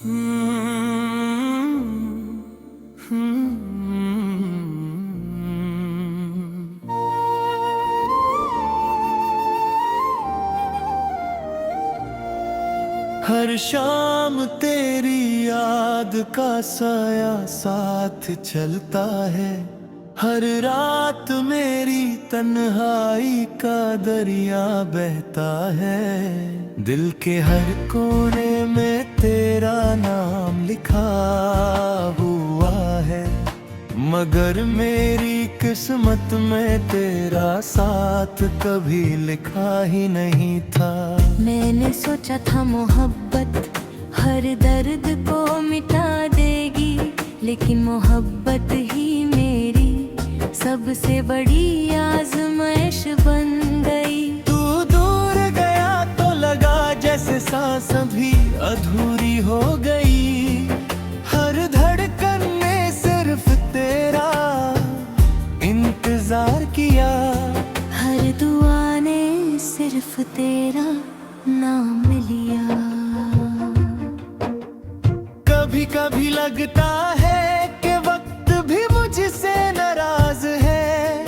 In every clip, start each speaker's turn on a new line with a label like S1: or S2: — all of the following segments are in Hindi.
S1: हर शाम तेरी याद का साया साथ चलता है, हर रात मेरी तन्हाई का दरिया बहता है। दिल के हर कोने में तेरा नाम लिखा हुआ है, मगर मेरी किस्मत में तेरा साथ कभी लिखा ही नहीं था।
S2: मैंने सोचा था मोहब्बत हर दर्द को मिटा देगी, लेकिन मोहब्बत ही मेरी सबसे बड़ी आजमाइश बन गई।
S1: तू दूर गया तो लगा जैसे सांस भी अधूरी हो गई, हर धड़कन में सिर्फ तेरा इंतजार किया,
S2: हर दुआ ने सिर्फ तेरा नाम लिया।
S1: कभी कभी लगता है कि वक्त भी मुझसे नाराज है,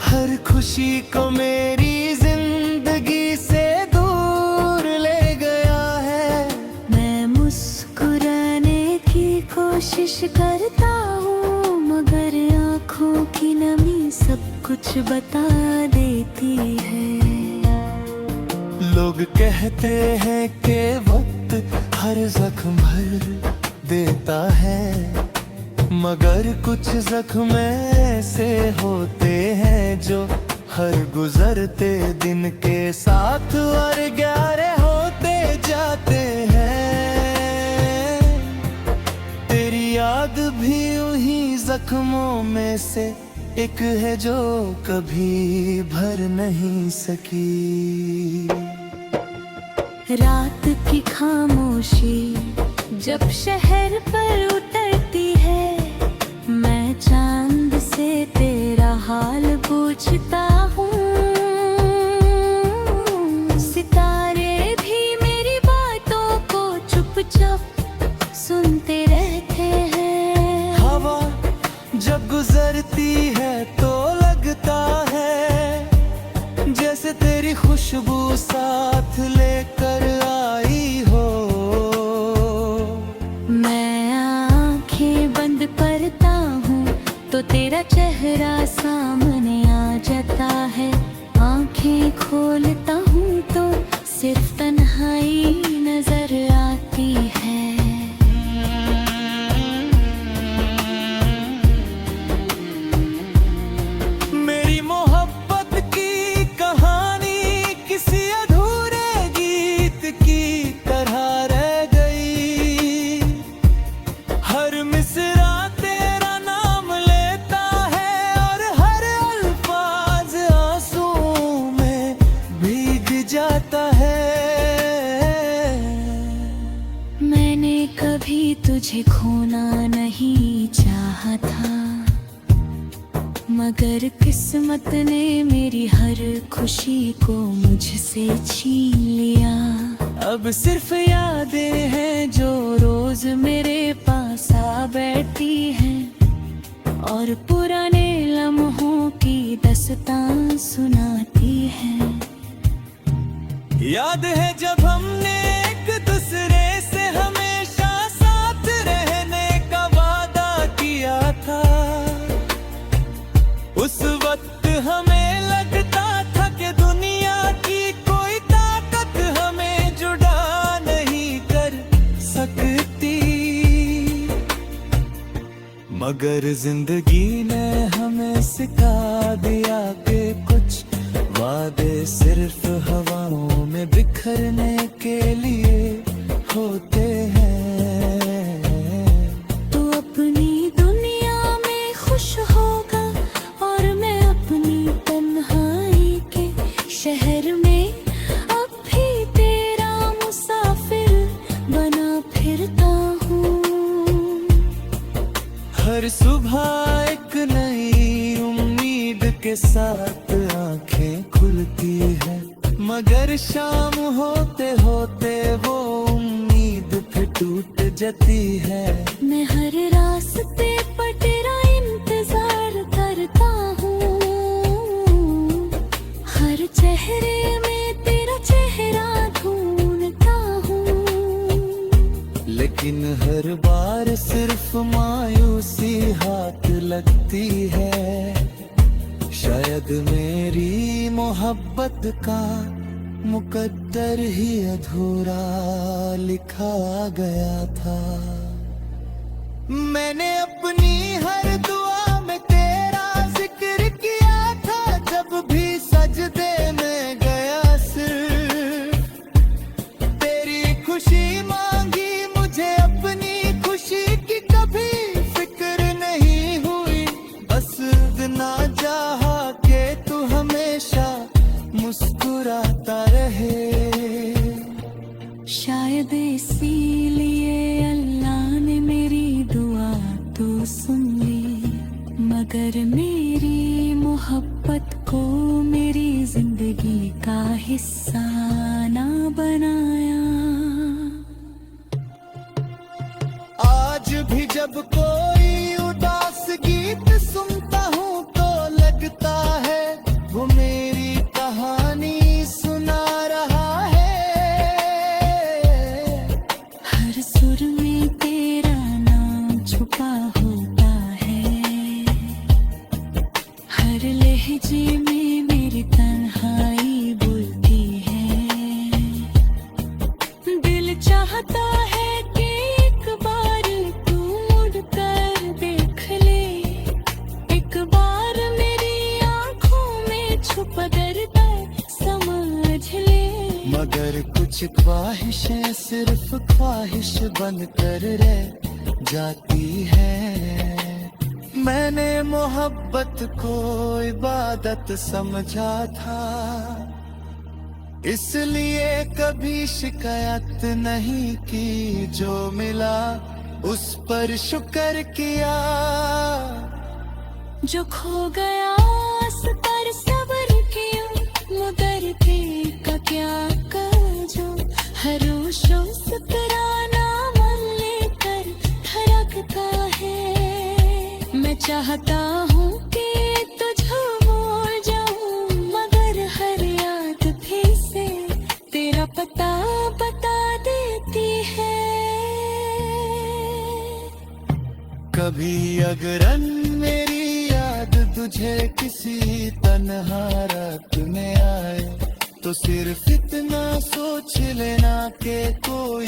S1: हर खुशी को मेरी जिंदगी से दूर ले गया है।
S2: मैं मुस्कुराने की कोशिश करता हूँ, मगर आँखों की नमी सब कुछ बता देती है।
S1: लोग कहते हैं कि वक्त हर जख्म भर देता है, मगर कुछ जख्म ऐसे होते हैं जो हर गुजरते दिन के साथ और गहरे होते जाते हैं। तेरी याद भी उन्हीं जख्मों में से एक है जो कभी भर नहीं सकी।
S2: रात की खामोशी जब शहर पर उतरती है, मैं चांद से तेरा हाल पूछता हूँ। सितारे भी मेरी बातों को चुपचाप सुनते रहते हैं।
S1: हवा जब गुजरती है तो लगता है जैसे तेरी खुशबू साथ लेकर आई हो।
S2: मैं आंखें बंद करता हूँ तो तेरा चेहरा सामने आ जाता है, आंखें खोलता हूँ तो सिर्फ तन्हाई नजर आती है।
S1: मेरी मोहब्बत की कहानी किसी अधूरे गीत की तरह रह गई, हर मिसरा तेरा नाम लेता है और हर अल्फाज आंसुओं में भीग जाता है।
S2: मैंने कभी तुझे खोना नहीं चाहा था, मगर किस्मत ने मेरी हर खुशी को मुझसे छीन लिया।
S1: अब सिर्फ यादें हैं जो रोज मेरे पास आ बैठी हैं
S2: और पुराने लम्हों की दास्तां सुनाती है।
S1: याद है जब हमने एक दूसरे से हमेशा साथ रहने का वादा किया था, उस वक्त हमें लगता था कि दुनिया की कोई ताकत हमें जुदा नहीं कर सकती, मगर जिंदगी ने हमें सिखा दिया कि कुछ वादे सिर्फ हवाओं में बिखरने के लिए होते हैं।
S2: तू अपनी दुनिया में खुश होगा और मैं अपनी तन्हाई के शहर में अब भी तेरा मुसाफिर बना फिरता हूँ।
S1: हर सुबह एक नई उम्मीद के साथ आंखें खुलती है, मगर शाम होते होते वो उम्मीद फिर टूट जाती है।
S2: मैं हर रास्ते पर तेरा इंतजार करता हूँ, हर चेहरे में तेरा चेहरा ढूंढता हूँ।
S1: लेकिन हर बार सिर्फ मायूसी हाथ लगती है। शायद मेरी मोहब्बत का मुकद्दर ही अधूरा लिखा गया था। मैंने अपनी हर दुआ में तेरा जिक्र किया था, जब भी सजदे में गया सिर्फ तेरी खुशी मांगी। मुझे अपनी खुशी की कभी फिक्र नहीं हुई, बस इतना चाहा कि तू हमेशा मुस्कुराता रहे।
S2: शायद इसीलिए अल्लाह ने मेरी दुआ तो सुन ली, मगर मेरी मोहब्बत को मेरी जिंदगी का हिस्सा ना बनाया।
S1: आज भी जब कोई उदास गीत सुनता हूँ तो लगता है वो मेरी कहानी सुना रहा है।
S2: हर सुर में तेरा नाम छुपा होता है, हर लहजे में मेरी तन्हाई बोलती है। दिल चाहता है कि एक बार तू मुड़ कर देख ले, एक बार मेरी आंखों में छुपा दर्द समझ ले।
S1: मगर कुछ ख्वाहिशें सिर्फ ख्वाहिश बनकर रह जाती है। मैंने मोहब्बत को इबादत समझा था, इसलिए कभी शिकायत नहीं की। जो मिला उस पर शुक्र किया,
S2: जो खो गया उस पर सब्र किया। मगर का क्या जो हर रोज शुक्राना मन लेकर धड़कता है। मैं चाहता हूँ कि तुझे भूल जाऊं, मगर हर याद फिर से तेरा पता बता देती है।
S1: कभी अगरन मेरी याद तुझे किसी तन्हा रात में आए, तो सिर्फ इतना सोच लेना कि कोई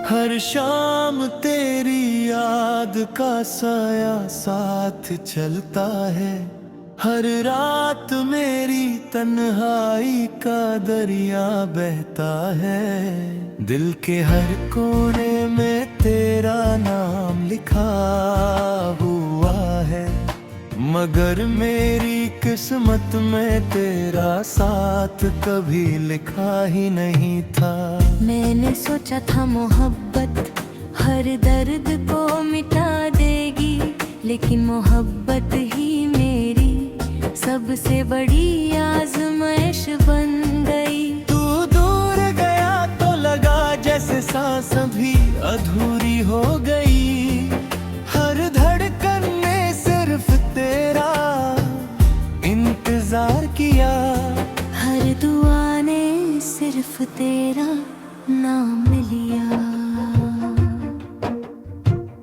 S1: हर शाम तेरी याद का साया साथ चलता है। हर रात मेरी तन्हाई का दरिया बहता है। दिल के हर कोने में तेरा नाम लिखा हुआ है, मगर मेरी किस्मत में तेरा साथ कभी लिखा ही नहीं था।
S2: मैंने सोचा था मोहब्बत हर दर्द को मिटा देगी, लेकिन मोहब्बत ही मेरी सबसे बड़ी आजमाइश बन गई।
S1: तू दूर गया तो लगा जैसे सांस भी अधूरी हो गई। हर धड़कन में सिर्फ तेरा इंतजार किया,
S2: हर दुआ ने सिर्फ तेरा नाम लिया।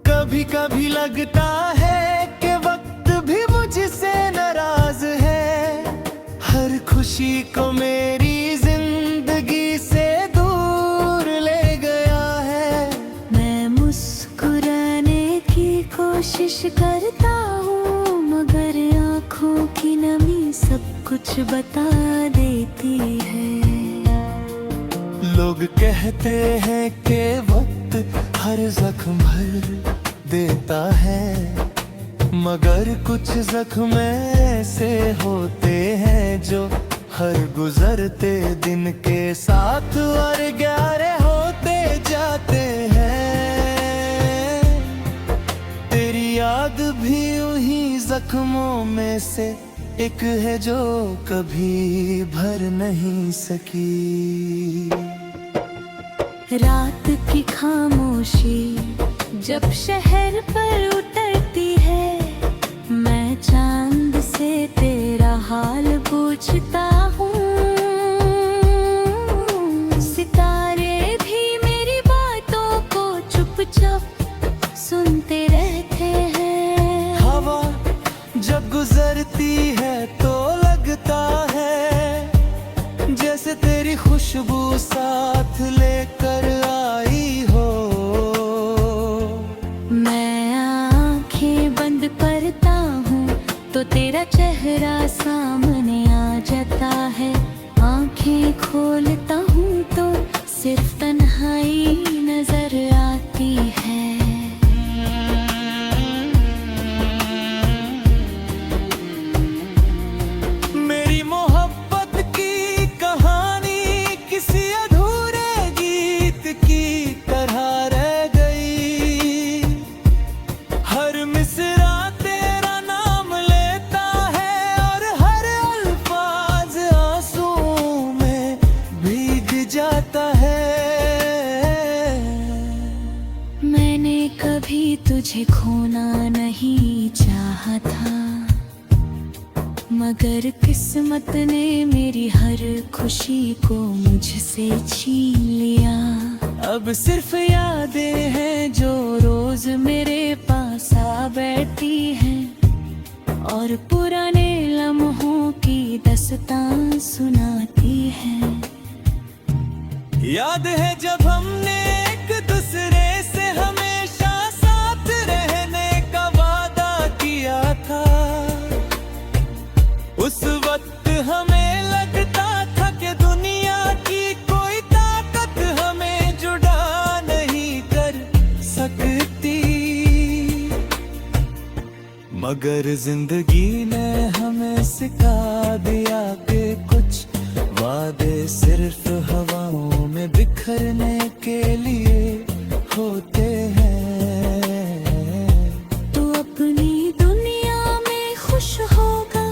S1: कभी कभी लगता है कि वक्त भी मुझसे नाराज है। हर खुशी को मेरी जिंदगी से दूर ले गया है।
S2: मैं मुस्कुराने की कोशिश करता हूँ, मगर आँखों की नमी सब कुछ बता देती है।
S1: लोग कहते हैं कि वक्त हर जख्म भर देता है, मगर कुछ जख्म ऐसे होते हैं जो हर गुजरते दिन के साथ और गहरे होते जाते हैं। भी उन्हीं जख्मों में से एक है जो कभी भर नहीं सकी।
S2: रात की खामोशी जब शहर पर उतरती है, मैं चांद से तेरा हाल पूछता हूँ। सितारे भी मेरी बातों को चुपचाप सुनते रहते हैं।
S1: हवा जब गुजरती है तो लगता है जैसे तेरी खुशबू साथ लेकर आई हो।
S2: मैं आंखें बंद करता हूँ तो तेरा चेहरा सामने आ जाता है। आंखें खोलता हूँ तो सिर्फ तन्हाई नजर आती है।
S1: मेरी मोहब्बत की कहानी किसी अधूरे गीत की तरह रह गई। हर मिसरा तेरा नाम लेता है और हर अल्फाज आंसुओं में भीग जाता है।
S2: मैंने कभी तुझे खोना नहीं चाहा था, मगर किस्मत ने मेरी हर खुशी को मुझसे छीन लिया।
S1: अब सिर्फ यादें हैं जो रोज मेरे पास आ बैठी हैं
S2: और पुराने लम्हों की दास्तां सुनाती हैं।
S1: याद है जब हमने एक दूसरे से हमेशा साथ रहने का वादा किया था। उस वक्त हमें लगता था कि दुनिया की कोई ताकत हमें जुदा नहीं कर सकती, मगर जिंदगी ने हमें सिखा दिया कि कुछ वादे सिर्फ हवाओं में बिखरने के लिए होते हैं।
S2: तू अपनी दुनिया में खुश होगा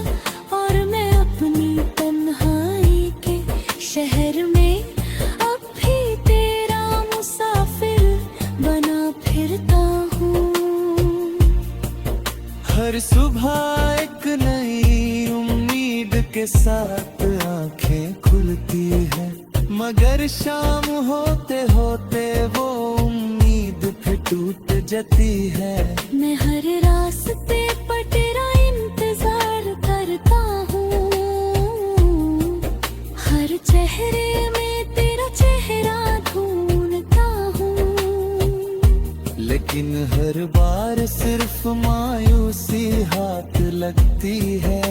S2: और मैं अपनी तन्हाई के शहर में अब भी तेरा मुसाफिर बना फिरता हूँ।
S1: हर सुबह एक नई उम्मीद के साथ आंखें खुलती है, मगर शाम होते होते वो उम्मीद फिर टूट जाती है।
S2: मैं हर रास्ते पर तेरा इंतजार करता हूँ, हर चेहरे में तेरा चेहरा ढूंढता हूँ।
S1: लेकिन हर बार सिर्फ मायूसी हाथ लगती है।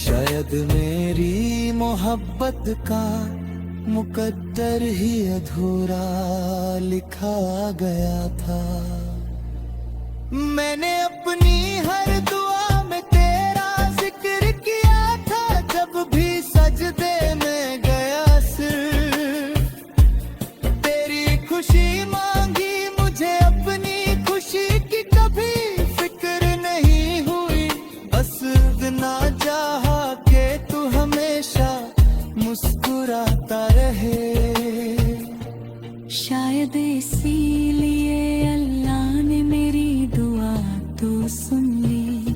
S1: शायद मेरी मोहब्बत का मुकद्दर ही अधूरा लिखा गया था। मैंने अपनी हर दुआ में तेरा जिक्र किया था, जब भी सजदे में गया सिर्फ तेरी खुशी मांगी। मुझे अपनी खुशी की कभी फिक्र नहीं हुई, बस इतना चाहा कि तू हमेशा मुस्कुराता रहे।
S2: शायद इसीलिए अल्लाह ने मेरी दुआ तो सुन ली,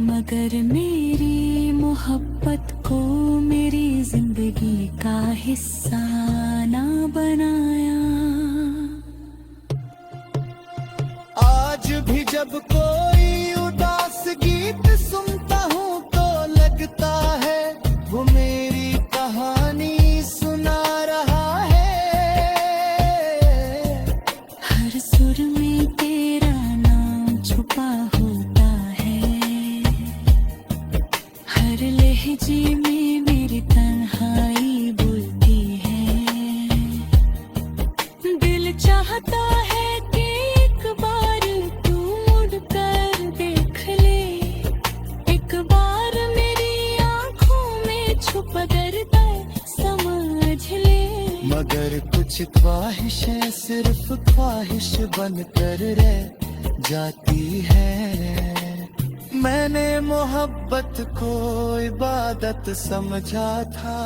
S2: मगर मेरी मोहब्बत को मेरी जिंदगी का हिस्सा ना बनाया।
S1: आज भी जब कोई उदास गीत सुनता हूँ तो लगता है वो मेरी कहानी सुना रहा है।
S2: हर सुर में तेरा नाम छुपा होता है, हर लहजे में मेरी तन्हाई बोलती है। दिल चाहता है कि एक बार तू मुड़ कर देख ले, एक बार मेरी आंखों में छुपा दर्द समझ ले।
S1: मगर कुछ ख्वाहिशें सिर्फ ख्वाहिश बन कर रह जाती है। मैंने मोहब्बत को इबादत समझा था,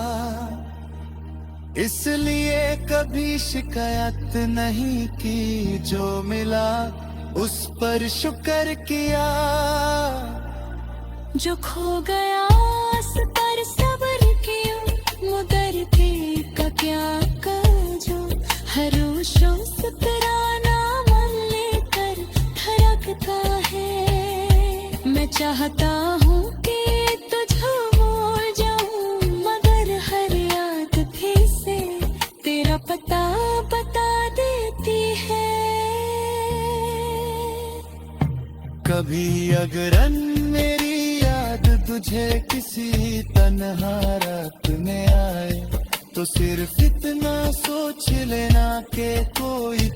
S1: इसलिए कभी शिकायत नहीं की। जो मिला उस पर शुक्र किया,
S2: जो खो गया उस पर सब्र किया। मगर के का क्या जो हर रोशो शुक्राना मन लेकर धड़कता है। मैं चाहता हूँ कि तुझको भूल जाऊं, मगर हर याद फिर से तेरा पता बता देती है।
S1: कभी अगरन मेरी याद तुझे किसी तन्हा रात में आए, तो सिर्फ इतना सोच लेना कि कोई